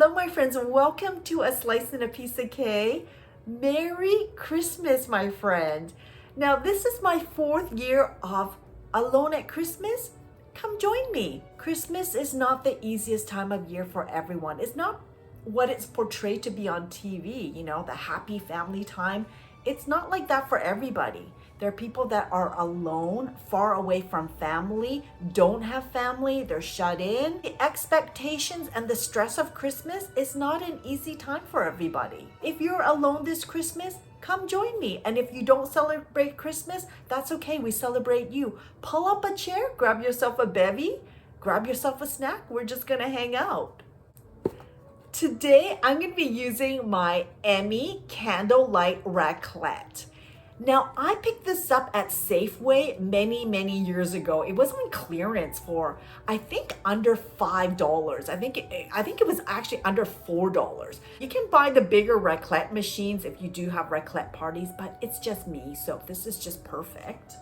Hello, my friends, and welcome to A Slice and a Piece of Cake. Merry Christmas, my friend. Now, this is my 4th year of Alone at Christmas. Come join me. Christmas is not the easiest time of year for everyone. It's not what it's portrayed to be on TV, you know, the happy family time. It's not like that for everybody. There are people that are alone, far away from family, don't have family, they're shut in. The expectations and the stress of Christmas is not an easy time for everybody. If you're alone this Christmas, come join me. And if you don't celebrate Christmas, that's okay, we celebrate you. Pull up a chair, grab yourself a bevy, grab yourself a snack, we're just gonna hang out. Today, I'm gonna be using my Emmy Candlelight Raclette. Now, I picked this up at Safeway many years ago. It was on clearance for, I think, under $5. I think it was actually under $4. You can buy the bigger raclette machines if you do have raclette parties, but it's just me, so this is just perfect.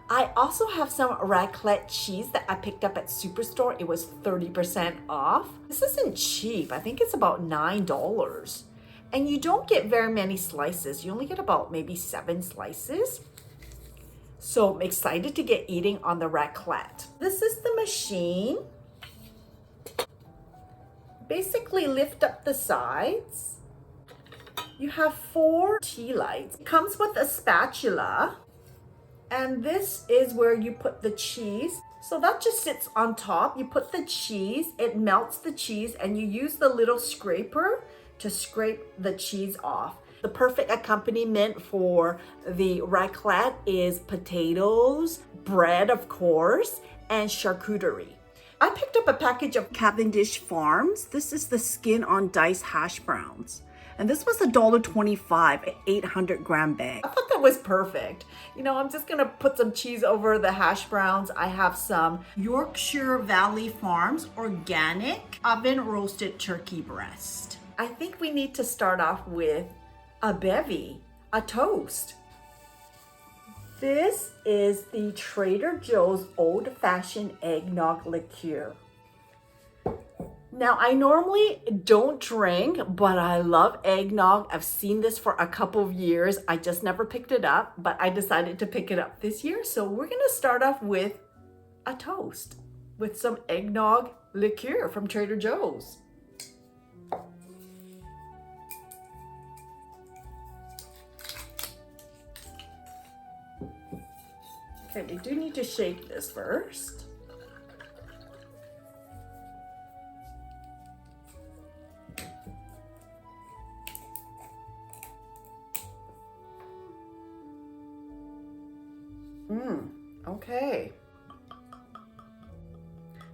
I also have some raclette cheese that I picked up at Superstore. It was 30% off. This isn't cheap. I think it's about $9. And you don't get very many slices. You only get about maybe 7 slices. So I'm excited to get eating on the raclette. This is the machine. Basically lift up the sides. You have 4 tea lights. It comes with a spatula. And this is where you put the cheese. So that just sits on top. You put the cheese, it melts the cheese, and you use the little scraper to scrape the cheese off. The perfect accompaniment for the raclette is potatoes, bread, of course, and charcuterie. I picked up a package of Cavendish Farms. This is the skin on diced hash browns. And this was $1.25, an 800-gram bag. I thought that was perfect. You know, I'm just gonna put some cheese over the hash browns. I have some Yorkshire Valley Farms organic oven roasted turkey breast. I think we need to start off with a bevy, a toast. This is the Trader Joe's old-fashioned eggnog liqueur. Now, I normally don't drink, but I love eggnog. I've seen this for a couple of years. I just never picked it up, but I decided to pick it up this year. So we're gonna start off with a toast with some eggnog liqueur from Trader Joe's. Okay, we do need to shake this first. Okay.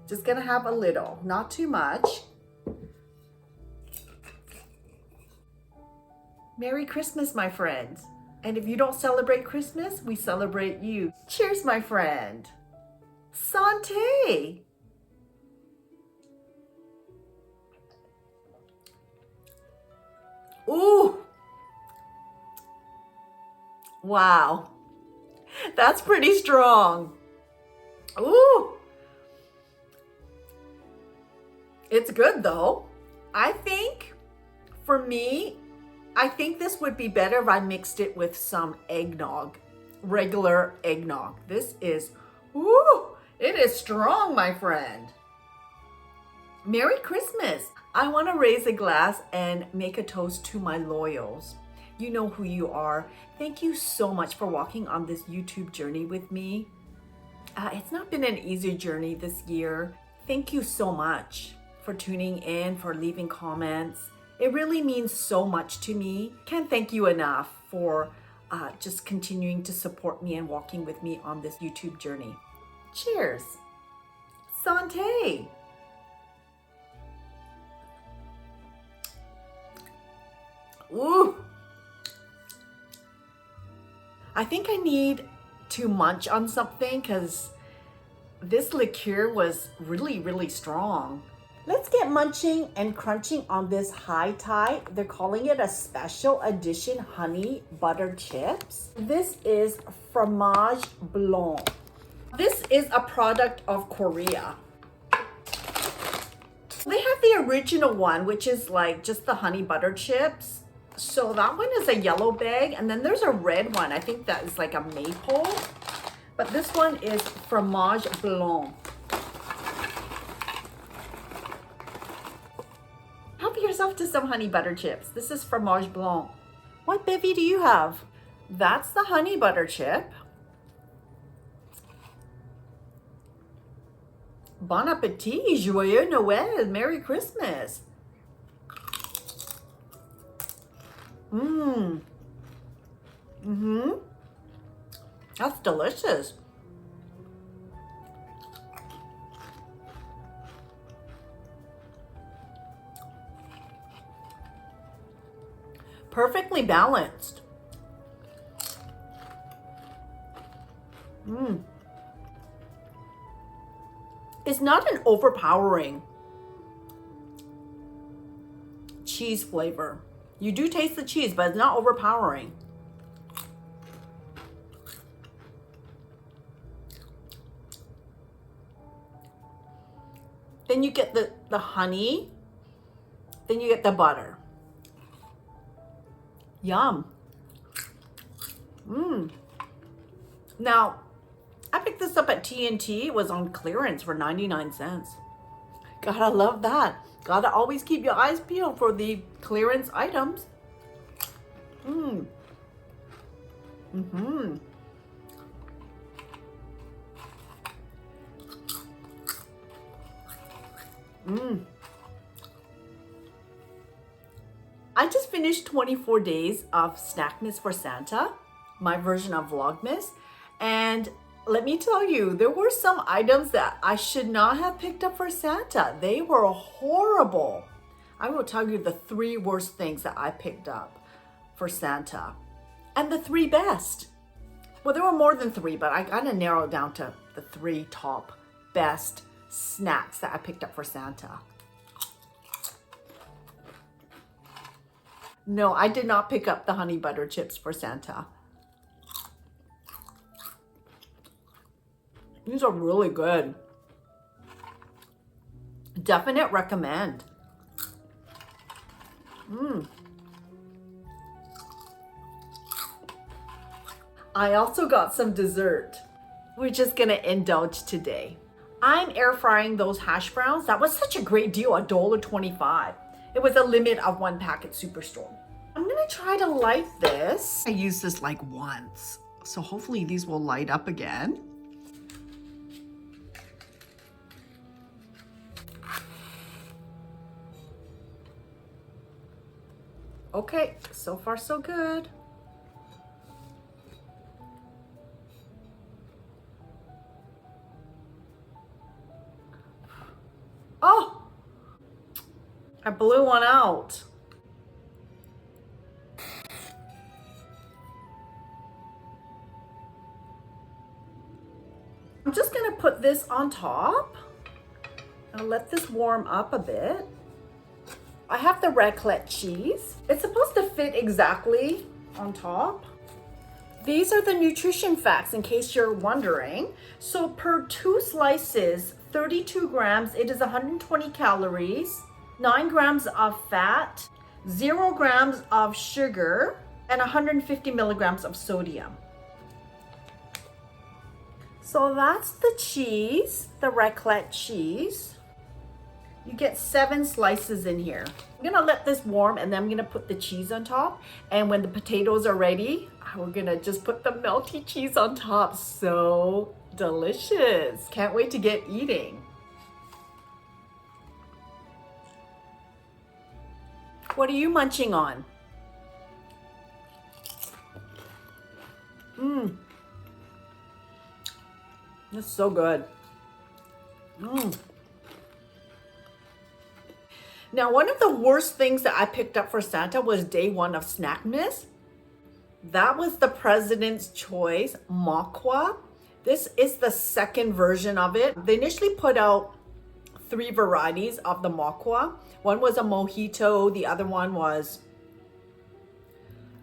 Just gonna have a little, not too much. Merry Christmas, my friends. And if you don't celebrate Christmas, we celebrate you. Cheers, my friend. Santé. Ooh. Wow. That's pretty strong. Ooh. It's good though. I think for me, I think this would be better if I mixed it with some eggnog, regular eggnog. This is, ooh, it is strong, my friend. Merry Christmas. I want to raise a glass and make a toast to my loyals. You know who you are. Thank you so much for walking on this YouTube journey with me. It's not been an easy journey this year. Thank you so much for tuning in, for leaving comments. It really means so much to me. Can't thank you enough for just continuing to support me and walking with me on this YouTube journey. Cheers. Santé. Ooh. I think I need to munch on something because this liqueur was really strong. Let's get munching and crunching on this High Tide. They're calling it a special edition honey butter chips. This is fromage blanc. This is a product of Korea. They have the original one, which is like just the honey butter chips. So that one is a yellow bag, and then there's a red one. I think that is like a maple, but this one is fromage blanc. Help yourself to some honey butter chips. This is fromage blanc. What bevy do you have? That's the honey butter chip. Bon appetit, joyeux Noël, Merry Christmas. That's delicious. Perfectly balanced. It's not an overpowering cheese flavor. You do taste the cheese, but it's not overpowering. Then you get the honey, then you get the butter. Yum. Now, I picked this up at TNT. It was on clearance for 99 cents. Gotta love that. Gotta always keep your eyes peeled for the clearance items. I just finished 24 days of Snackmas for Santa, my version of Vlogmas, and let me tell you, there were some items that I should not have picked up for Santa. They were horrible. I will tell you the 3 worst things that I picked up for Santa, and the 3 best. Well, there were more than 3, but I kind of narrowed down to the 3 top best snacks that I picked up for Santa. No, I did not pick up the honey butter chips for Santa. These are really good. Definite recommend. I also got some dessert. We're just gonna indulge today. I'm air frying those hash browns. That was such a great deal, $1.25. It was a limit of 1 pack at Superstore. I'm gonna try to light this. I used this like once, so hopefully these will light up again. Okay, so far so good. Oh, I blew one out. I'm just gonna put this on top. I'll let this warm up a bit. I have the raclette cheese. It's supposed to fit exactly on top. These are the nutrition facts in case you're wondering. So per 2 slices, 32 grams, it is 120 calories, 9 grams of fat, 0 grams of sugar, and 150 milligrams of sodium. So that's the cheese, the raclette cheese. You get 7 slices in here. I'm gonna let this warm and then I'm gonna put the cheese on top. And when the potatoes are ready, we're gonna just put the melty cheese on top. So delicious. Can't wait to get eating. What are you munching on? That's so good. Now, one of the worst things that I picked up for Santa was day 1 of Snackmas. That was the President's Choice Makwa. This is the second version of it. They initially put out 3 varieties of the Makwa. One was a mojito, the other one was,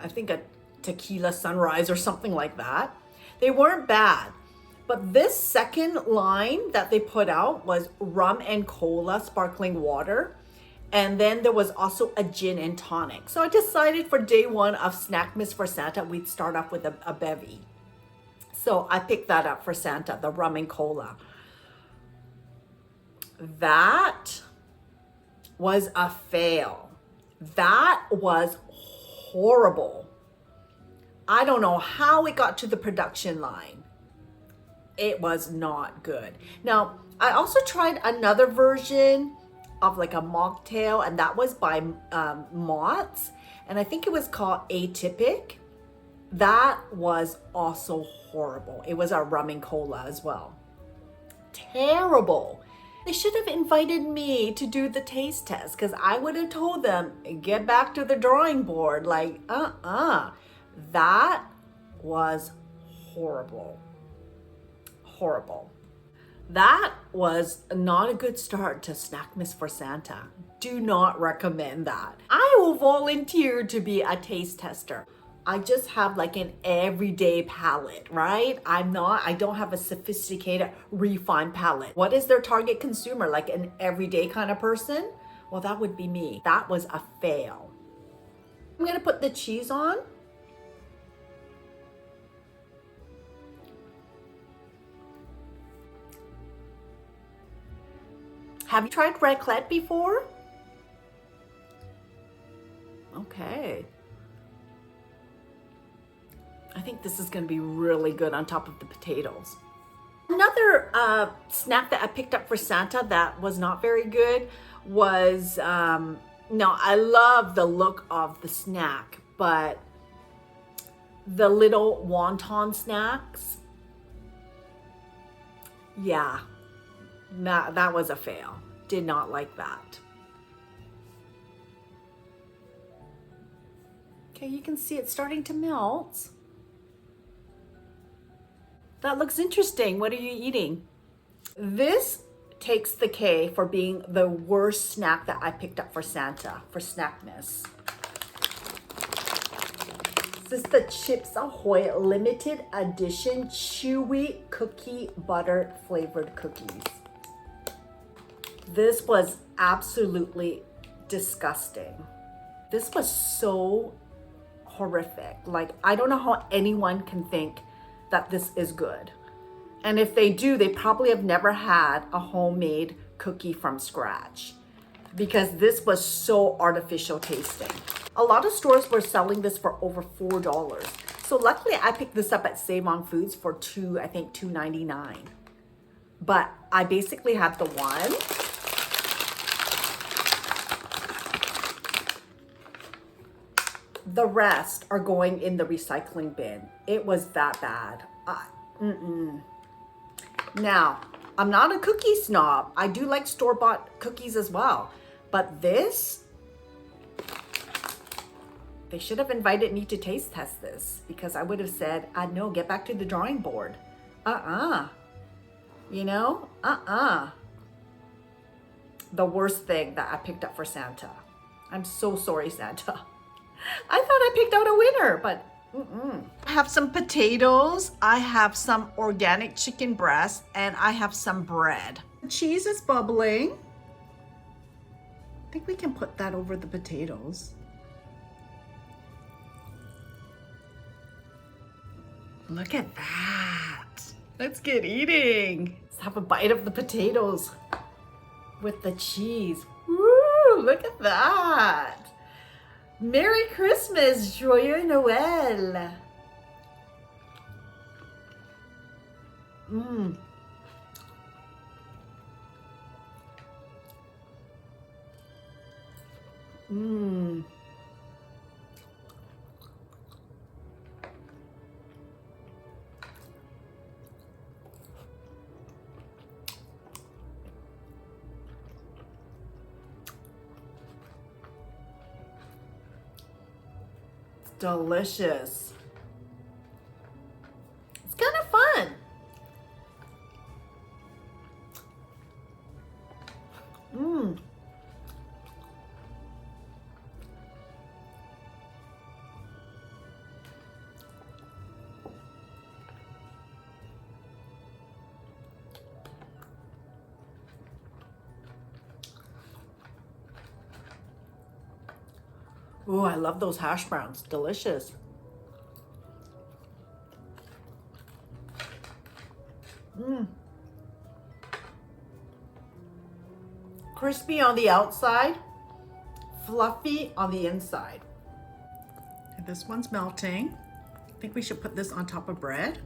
I think, a tequila sunrise or something like that. They weren't bad, But this second line that they put out was rum and cola sparkling water. And then there was also a gin and tonic. So I decided for day one of Snackmas for Santa, we'd start off with a bevy. So I picked that up for Santa, the rum and cola. That was a fail. That was horrible. I don't know how it got to the production line. It was not good. Now, I also tried another version of like a mocktail, and that was by Mott's, and I think it was called Atypic. That was also horrible. It was a rum and cola as well. Terrible. They should have invited me to do the taste test, because I would have told them, get back to the drawing board. Like, that was horrible. Horrible. That was not a good start to Snackmas for Santa. Do not recommend that. I will volunteer to be a taste tester. I just have like an everyday palate, right? I don't have a sophisticated, refined palate. What is their target consumer? Like an everyday kind of person? Well, that would be me. That was a fail. I'm gonna put the cheese on. Have you tried raclette before? Okay. I think this is going to be really good on top of the potatoes. Another snack that I picked up for Santa that was not very good was, no, I love the look of the snack, but the little wonton snacks, yeah, that was a fail. Did not like that. Okay, you can see it's starting to melt. That looks interesting. What are you eating? This takes the K for being the worst snack that I picked up for Santa, for Snackmas. This is the Chips Ahoy limited edition chewy cookie butter flavored cookies. This was absolutely disgusting. This was so horrific. Like, I don't know how anyone can think that this is good. And if they do, they probably have never had a homemade cookie from scratch, because this was so artificial tasting. A lot of stores were selling this for over $4. So luckily I picked this up at Save on Foods for $2.99. But I basically had the one. The rest are going in the recycling bin. It was that bad. Now, I'm not a cookie snob. I do like store-bought cookies as well. But this, they should have invited me to taste test this, because I would have said, no, get back to the drawing board. You know, The worst thing that I picked up for Santa. I'm so sorry, Santa. I thought I picked out a winner, but I have some potatoes, I have some organic chicken breast, and I have some bread. The cheese is bubbling. I think we can put that over the potatoes. Look at that. Let's get eating. Let's have a bite of the potatoes with the cheese. Woo, look at that. Merry Christmas, Joyeux Noël. Delicious. It's kind of fun. Oh, I love those hash browns. Delicious. Mmm. Crispy on the outside, fluffy on the inside. And this one's melting. I think we should put this on top of bread.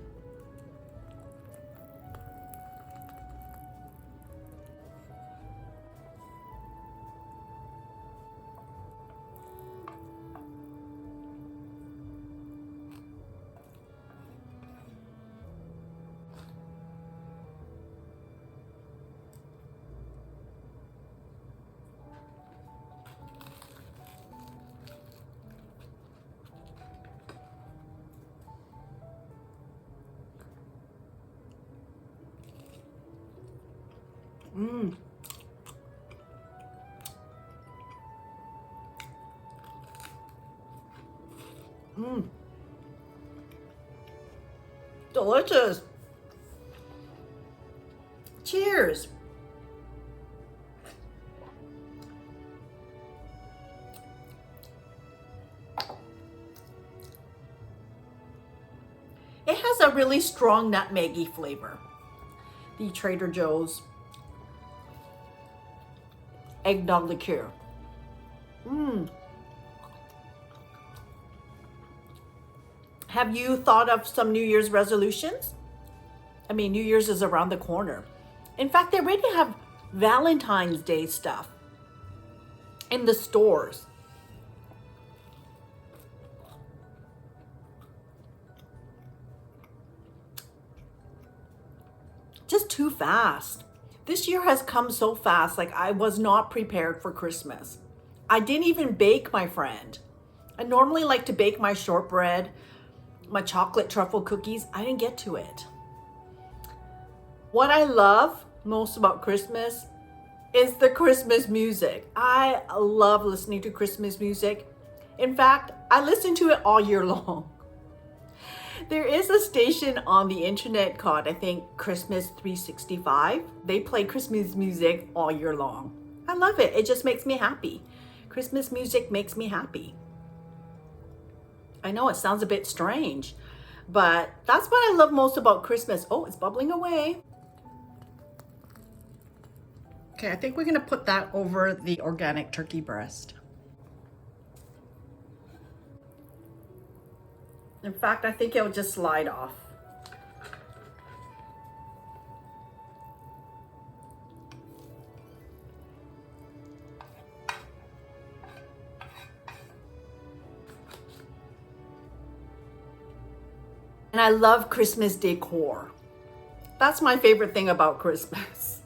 Mmm. Mmm. Delicious. Cheers. It has a really strong nutmeggy flavor. The Trader Joe's eggnog liqueur. Mmm. Have you thought of some New Year's resolutions? I mean, New Year's is around the corner. In fact, they already have Valentine's Day stuff in the stores. Just too fast. This year has come so fast, like I was not prepared for Christmas. I didn't even bake, my friend. I normally like to bake my shortbread, my chocolate truffle cookies. I didn't get to it. What I love most about Christmas is the Christmas music. I love listening to Christmas music. In fact, I listen to it all year long. There is a station on the internet called, I think, Christmas 365. They play Christmas music all year long. I love it. It just makes me happy. Christmas music makes me happy. I know it sounds a bit strange, but that's what I love most about Christmas. Oh, it's bubbling away. Okay, I think we're gonna put that over the organic turkey breast. In fact, I think it'll just slide off. And I love Christmas decor. That's my favorite thing about Christmas.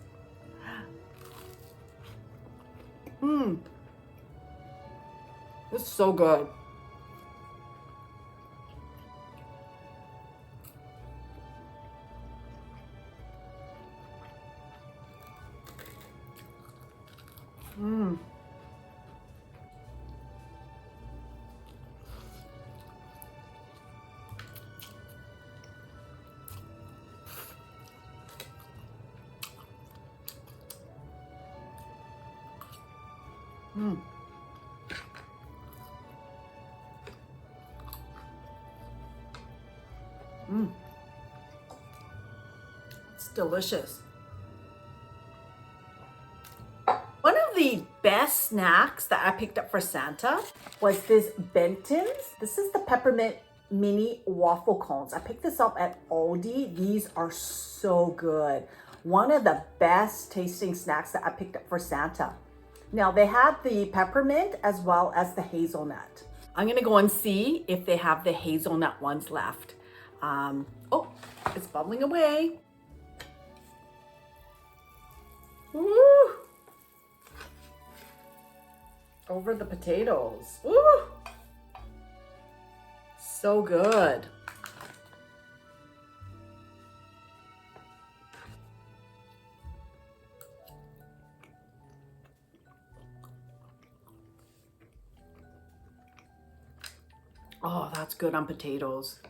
Mmm. It's so good. Mmm. Mmm. Mmm. It's delicious. One of the best snacks that I picked up for Santa was this Benton's. This is the peppermint mini waffle cones. I picked this up at Aldi. These are so good. One of the best tasting snacks that I picked up for Santa. Now they had the peppermint as well as the hazelnut. I'm gonna go and see if they have the hazelnut ones left. Oh, it's bubbling away. Woo! Over the potatoes. Woo! So good. Oh, that's good on potatoes.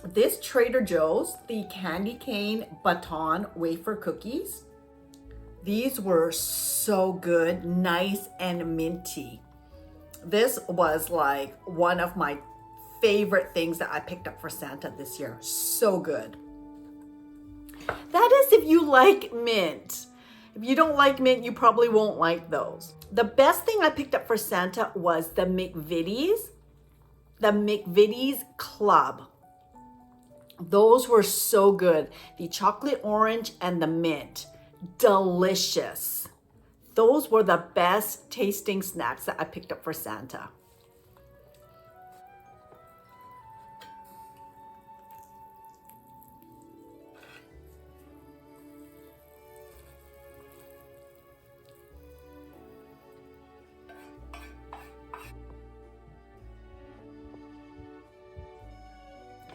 this Trader Joe's, the candy cane baton wafer cookies. These were so good, nice and minty. This was like one of my favorite things that I picked up for Santa this year. So good. That is if you like mint. If you don't like mint, you probably won't like those. The best thing I picked up for Santa was the McVitie's Club. Those were so good. The chocolate orange and the mint. Delicious. Those were the best tasting snacks that I picked up for Santa.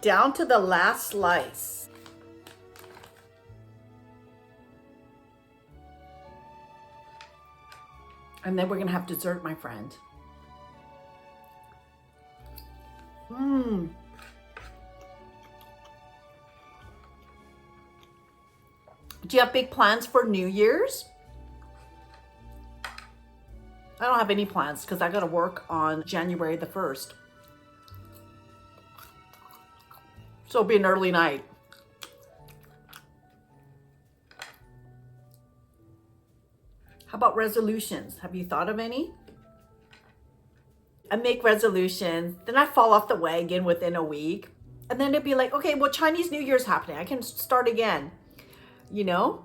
Down to the last slice. And then we're gonna have dessert, my friend. Do you have big plans for New Year's? I don't have any plans because I gotta work on January the 1st. So it'll be an early night. How about resolutions? Have you thought of any? I make resolutions, then I fall off the wagon within a week. And then it'd be like, okay, well, Chinese New Year's happening. I can start again, you know?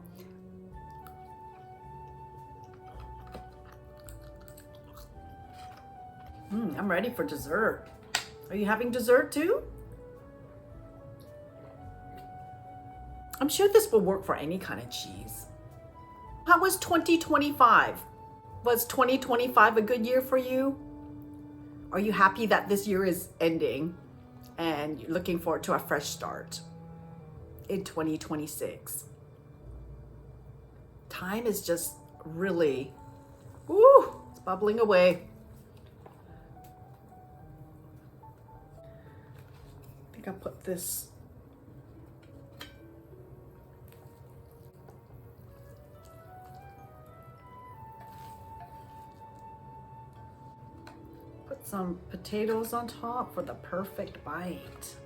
I'm ready for dessert. Are you having dessert too? I'm sure this will work for any kind of cheese. How was 2025? Was 2025 a good year for you? Are you happy that this year is ending and you're looking forward to a fresh start in 2026? Time is just really, it's bubbling away. I think I'll put this some potatoes on top for the perfect bite.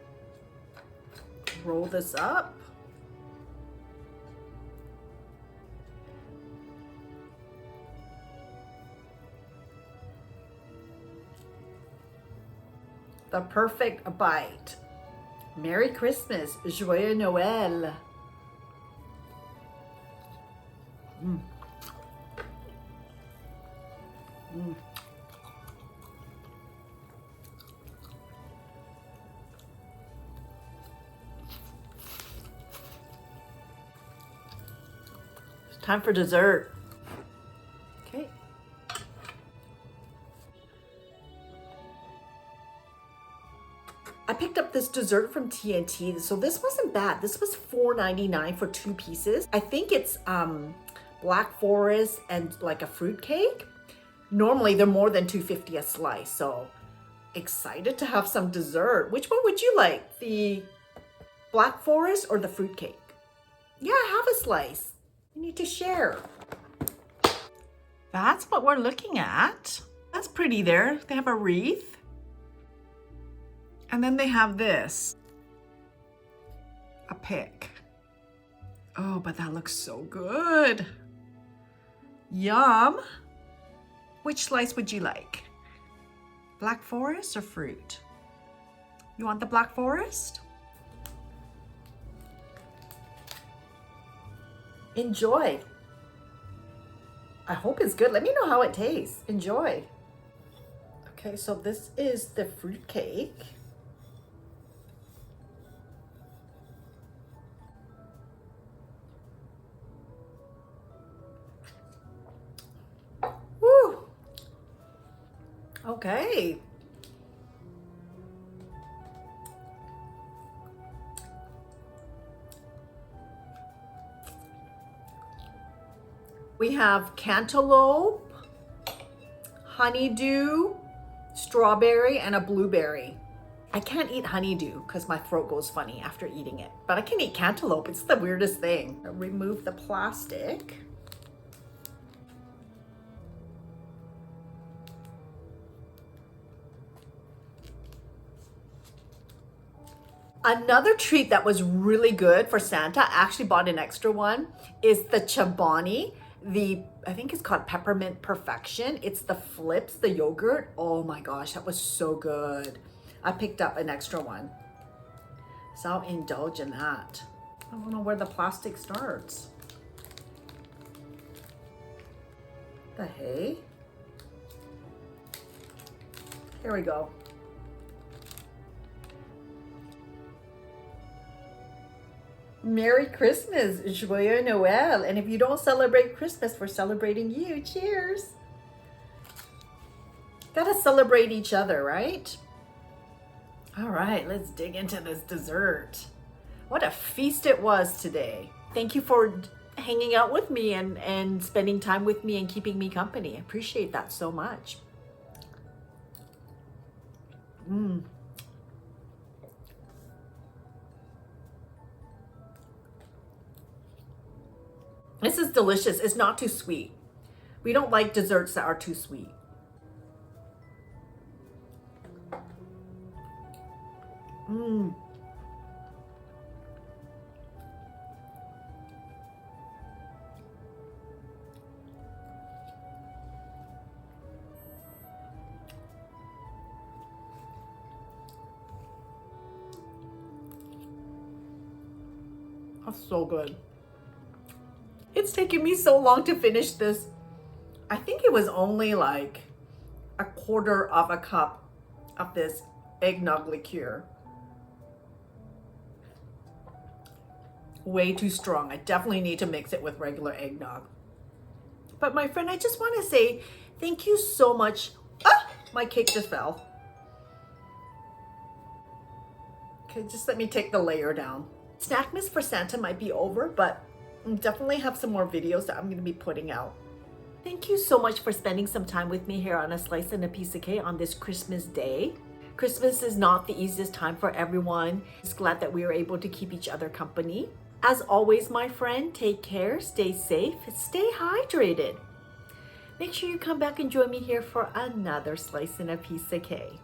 Roll this up. The perfect bite. Merry Christmas, Joyeux Noël. Time for dessert. Okay. I picked up this dessert from TNT. So this wasn't bad. This was $4.99 for 2 pieces. I think it's Black Forest and like a fruit cake. Normally they're more than $2.50 a slice. So excited to have some dessert. Which one would you like? The Black Forest or the fruit cake? Yeah, have a slice. You need to share. That's what we're looking at. That's pretty there. They have a wreath. And then they have this. A pick. Oh, but that looks so good. Yum. Which slice would you like? Black Forest or fruit? You want the Black Forest? Enjoy. I hope it's good. Let me know how it tastes. Enjoy. Okay, so this is the fruit cake. Woo! Okay. We have cantaloupe, honeydew, strawberry, and a blueberry. I can't eat honeydew because my throat goes funny after eating it, but I can eat cantaloupe. It's the weirdest thing. I'll remove the plastic. Another treat that was really good for Santa, I actually bought an extra one, is the Chobani. I think it's called Peppermint Perfection. It's the flips, the yogurt. Oh my gosh, that was so good. I picked up an extra one. So I'll indulge in that. I don't know where the plastic starts. The hay? Here we go. Merry Christmas, Joyeux Noël. And if you don't celebrate Christmas, we're celebrating you. Cheers. Gotta celebrate each other, right? All right, let's dig into this dessert. What a feast it was today. Thank you for hanging out with me and spending time with me and keeping me company. I appreciate that so much. This is delicious. It's not too sweet. We don't like desserts that are too sweet. That's so good. It's taken me so long to finish this. I think it was only like a quarter of a cup of this eggnog liqueur. Way too strong. I definitely need to mix it with regular eggnog. But my friend, I just want to say thank you so much. Ah, my cake just fell. Okay, just let me take the layer down. Snackmas for Santa might be over, but I'll definitely have some more videos that I'm going to be putting out. Thank you so much for spending some time with me here on A Slice and a Piece of Cake on this Christmas day. Christmas is not the easiest time for everyone. Just glad that we were able to keep each other company. As always, my friend, take care, stay safe, stay hydrated. Make sure you come back and join me here for another Slice and a Piece of Cake.